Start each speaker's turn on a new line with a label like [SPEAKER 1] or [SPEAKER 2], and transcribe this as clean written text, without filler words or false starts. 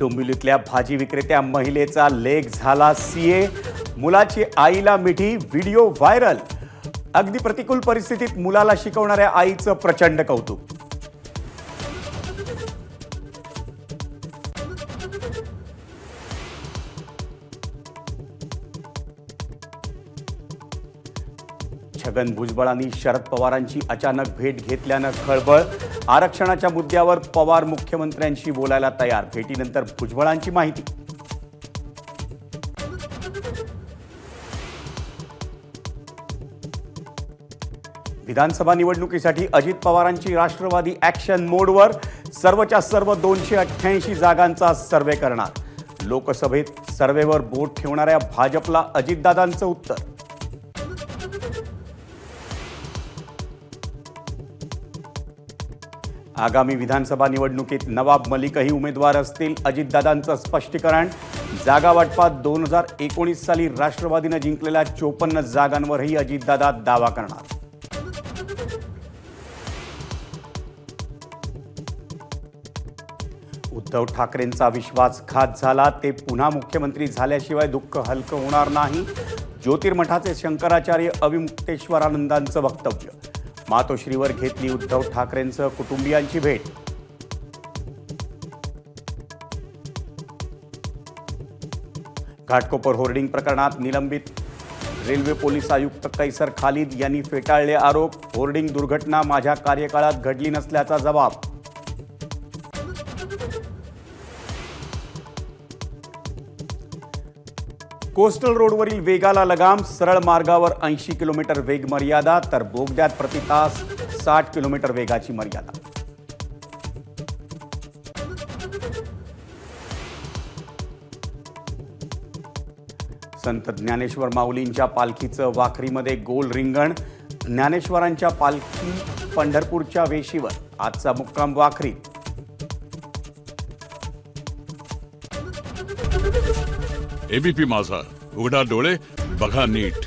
[SPEAKER 1] डोंबिवलीतल्या भाजी विक्रेत्या महिलेचा लेख झाला सीए, मुलाची आईला मिठी, व्हिडिओ व्हायरल। अगदी प्रतिकूल परिस्थितीत मुलाला शिकवणाऱ्या आईचं प्रचंड कौतुक। छगन भुजबळांनी शरद पवारांची अचानक भेट घेतल्यानं खळबळ। आरक्षणाच्या मुद्द्यावर पवार मुख्यमंत्र्यांशी बोलायला तयार। भेटीनंतर भुजबळांची माहिती। विधानसभा निवडणुकीसाठी अजित पवारांची राष्ट्रवादी ॲक्शन मोडवर। सर्वच्या सर्व 288 जागांचा सर्वे करणार। लोकसभेत सर्वेवर बोट ठेवणाऱ्या भाजपला अजितदादांचं उत्तर। आगामी विधानसभा निवडणुकीत नवाब मलिकही उमेदवार असतील। अजितदादांचं स्पष्टीकरण। जागा वाटपात 2019 साली राष्ट्रवादीने जिंकलेल्या 54 जागांवरही अजितदादा दावा करणार। उद्धव ठाकरेंचा विश्वासघात झाला, ते पुन्हा मुख्यमंत्री झाल्याशिवाय दुःख हलकं होणार नाही। ज्योतिर्मठाचे शंकराचार्य अविमुक्तेश्वरानंदांचं वक्तव्य। मातोश्रीवर घेतली उद्धव ठाकरेंचं कुटुंबियांची भेट। घाटकोपर होर्डिंग प्रकरणात निलंबित रेल्वे पोलीस आयुक्त कैसर खालिद यांनी फेटाळले आरोप। होर्डिंग दुर्घटना माझ्या कार्यकाळात घडली नसल्याचा जबाब। कोस्टल रोडवरील वेगाला लगाम। सरळ मार्गावर 80 किलोमीटर वेग मर्यादा, तर बोगद्यात प्रति तास 60 किलोमीटर वेगाची मर्यादा। संत ज्ञानेश्वर माऊलींच्या पालखीचं वाखरीमध्ये गोल रिंगण। ज्ञानेश्वरांच्या पालखी पंढरपूरच्या वेशीवर। आजचा मुक्काम वाखरीत।
[SPEAKER 2] एबीपी माझा, उघडा डोळे बघा नीट।